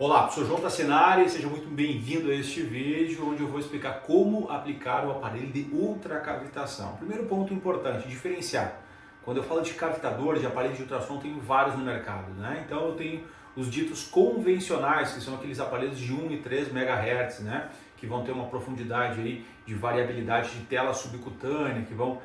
Olá, sou João Tassinari e seja muito bem-vindo a este vídeo onde eu vou explicar como aplicar o aparelho de ultracavitação. Primeiro ponto importante, diferenciar. Quando eu falo de cavitador, de aparelho de ultrassom, tenho vários no mercado, né? Então eu tenho os ditos convencionais, que são aqueles aparelhos de 1 e 3 MHz, né? Que vão ter uma profundidade aí de variabilidade de tela subcutânea, que vão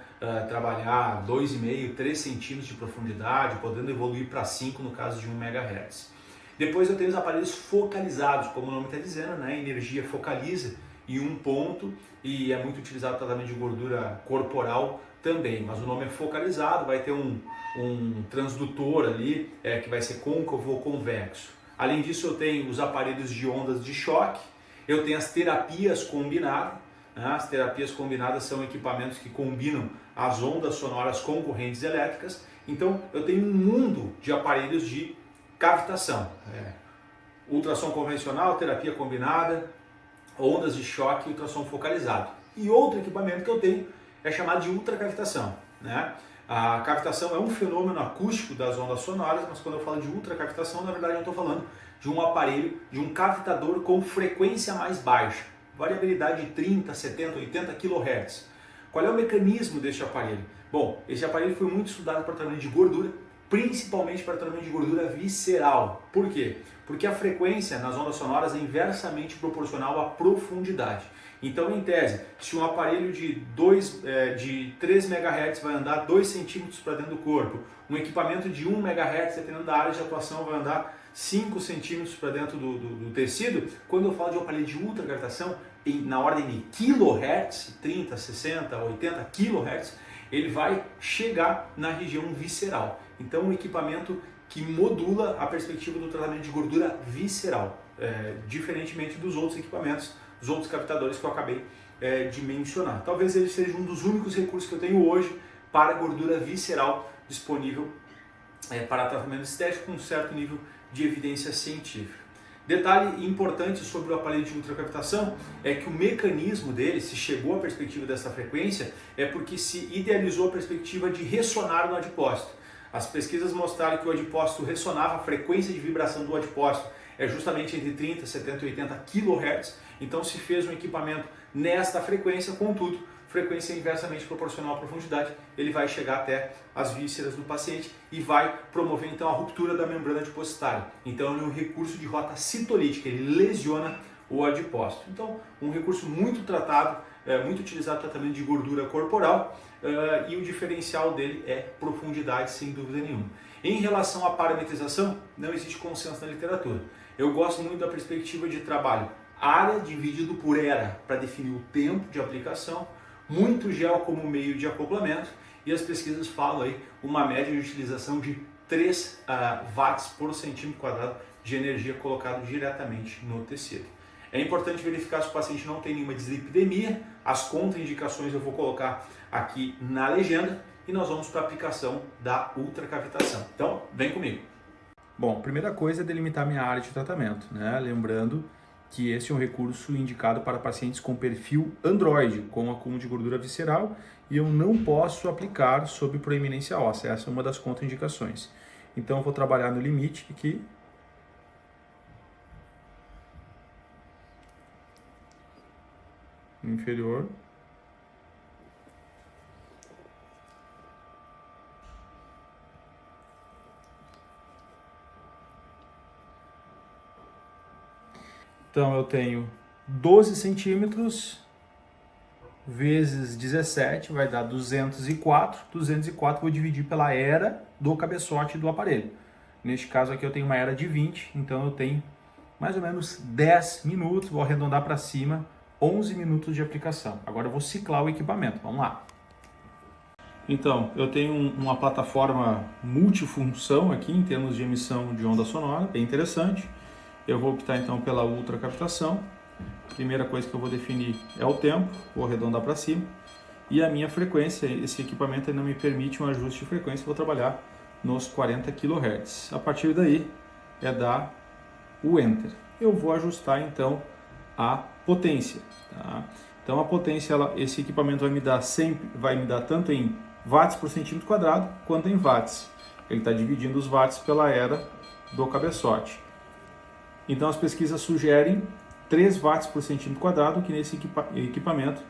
trabalhar 2,5, 3 centímetros de profundidade, podendo evoluir para 5 no caso de 1 MHz. Depois eu tenho os aparelhos focalizados, como o nome está dizendo, né? Energia focaliza em um ponto e é muito utilizado no tratamento de gordura corporal também, mas o nome é focalizado, vai ter um transdutor ali que vai ser côncavo ou convexo. Além disso eu tenho os aparelhos de ondas de choque, eu tenho as terapias combinadas. As terapias combinadas são equipamentos que combinam as ondas sonoras com correntes elétricas, então eu tenho um mundo de aparelhos de cavitação, ultrassom convencional, terapia combinada, ondas de choque e ultrassom focalizado. E outro equipamento que eu tenho é chamado de ultracavitação, né? A cavitação é um fenômeno acústico das ondas sonoras, mas quando eu falo de ultracavitação, na verdade eu estou falando de um aparelho, de um cavitador com frequência mais baixa, variabilidade de 30, 70, 80 kHz. Qual é o mecanismo deste aparelho? Bom, esse aparelho foi muito estudado para tratamento de gordura, principalmente para tratamento de gordura visceral. Por quê? Porque a frequência nas ondas sonoras é inversamente proporcional à profundidade. Então, em tese, se um aparelho de 3 MHz vai andar 2 centímetros para dentro do corpo, um equipamento de 1 MHz, dependendo da área de atuação, vai andar 5 centímetros para dentro do tecido, quando eu falo de um aparelho de ultracavitação, na ordem de kHz, 30, 60, 80 kHz, ele vai chegar na região visceral. Então, um equipamento que modula a perspectiva do tratamento de gordura visceral, diferentemente dos outros equipamentos, dos outros captadores que eu acabei de mencionar. Talvez ele seja um dos únicos recursos que eu tenho hoje para gordura visceral disponível para tratamento estético com um certo nível de evidência científica. Detalhe importante sobre o aparelho de ultracavitação é que o mecanismo dele, se chegou à perspectiva dessa frequência, é porque se idealizou a perspectiva de ressonar no adipócito. As pesquisas mostraram que o adipócito ressonava, a frequência de vibração do adipócito é justamente entre 30, 70 e 80 kHz, então se fez um equipamento nesta frequência, contudo, frequência inversamente proporcional à profundidade, ele vai chegar até as vísceras do paciente e vai promover então a ruptura da membrana adipositária. Então ele é um recurso de rota citolítica, ele lesiona o adipócito. Então um recurso muito tratado, muito utilizado no tratamento de gordura corporal e o diferencial dele é profundidade sem dúvida nenhuma. Em relação à parametrização, não existe consenso na literatura. Eu gosto muito da perspectiva de trabalho área dividido por era para definir o tempo de aplicação, muito gel como meio de acoplamento e as pesquisas falam aí uma média de utilização de 3 watts por centímetro quadrado de energia colocado diretamente no tecido. É importante verificar se o paciente não tem nenhuma dislipidemia, as contraindicações eu vou colocar aqui na legenda e nós vamos para a aplicação da ultracavitação. Então, vem comigo. Bom, primeira coisa é delimitar minha área de tratamento, né? Lembrando que esse é um recurso indicado para pacientes com perfil Android, com acúmulo de gordura visceral, e eu não posso aplicar sob proeminência óssea, essa é uma das contraindicações. Então eu vou trabalhar no limite aqui, inferior, então eu tenho 12 centímetros vezes 17 vai dar 204. 204 vou dividir pela era do cabeçote do aparelho. Neste caso aqui eu tenho uma era de 20, então eu tenho mais ou menos 10 minutos, vou arredondar para cima, 11 minutos de aplicação. Agora eu vou ciclar o equipamento, vamos lá. Então, eu tenho uma plataforma multifunção aqui em termos de emissão de onda sonora, bem interessante. Eu vou optar então pela ultracavitação. Primeira coisa que eu vou definir é o tempo, vou arredondar para cima. E a minha frequência, esse equipamento não me permite um ajuste de frequência, vou trabalhar nos 40 kHz. A partir daí é dar o Enter. Eu vou ajustar então a potência. Tá? Então a potência, esse equipamento vai me dar tanto em watts por centímetro quadrado quanto em watts. Ele está dividindo os watts pela era do cabeçote. Então as pesquisas sugerem 3 watts por centímetro quadrado, que nesse equipamento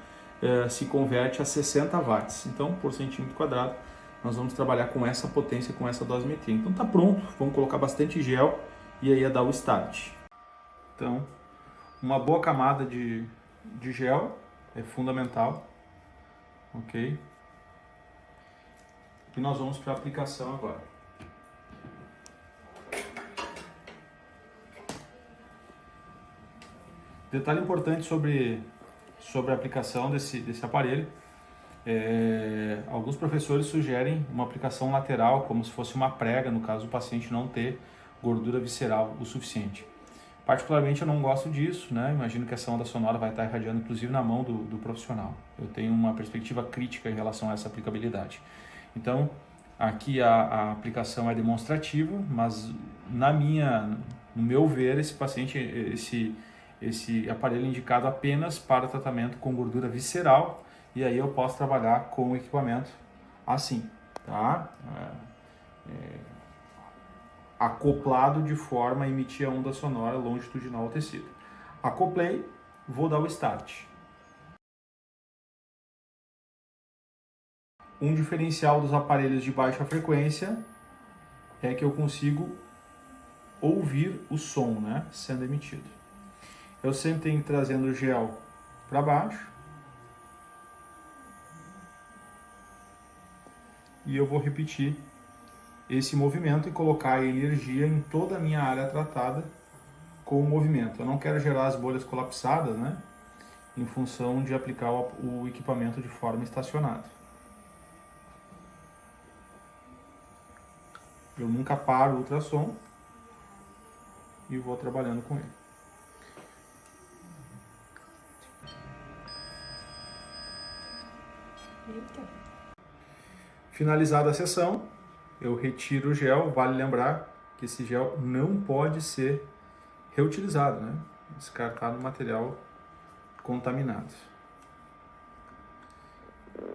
se converte a 60 watts. Então, por centímetro quadrado, nós vamos trabalhar com essa potência, com essa dosimetria. Então tá pronto, vamos colocar bastante gel e aí é dar o start. Então, uma boa camada de gel é fundamental, ok? E nós vamos para a aplicação agora. Detalhe importante sobre a aplicação desse aparelho. Alguns professores sugerem uma aplicação lateral, como se fosse uma prega, no caso do paciente não ter gordura visceral o suficiente. Particularmente eu não gosto disso, né? Imagino que essa onda sonora vai estar irradiando inclusive na mão do profissional. Eu tenho uma perspectiva crítica em relação a essa aplicabilidade. Então, aqui a aplicação é demonstrativa, mas no meu ver, esse aparelho é indicado apenas para tratamento com gordura visceral, e aí eu posso trabalhar com o equipamento assim, tá? Acoplado de forma a emitir a onda sonora longitudinal ao tecido. Acoplei, vou dar o start. Um diferencial dos aparelhos de baixa frequência é que eu consigo ouvir o som, né, sendo emitido. Eu sempre tenho trazendo o gel para baixo e eu vou repetir esse movimento e colocar a energia em toda a minha área tratada com o movimento. Eu não quero gerar as bolhas colapsadas, né, em função de aplicar o equipamento de forma estacionada. Eu nunca paro o ultrassom e vou trabalhando com ele. Finalizada a sessão, eu retiro o gel. Vale lembrar que esse gel não pode ser reutilizado, né? Descartar no material contaminado.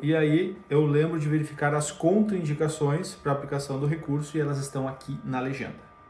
E aí eu lembro de verificar as contraindicações para a aplicação do recurso e elas estão aqui na legenda.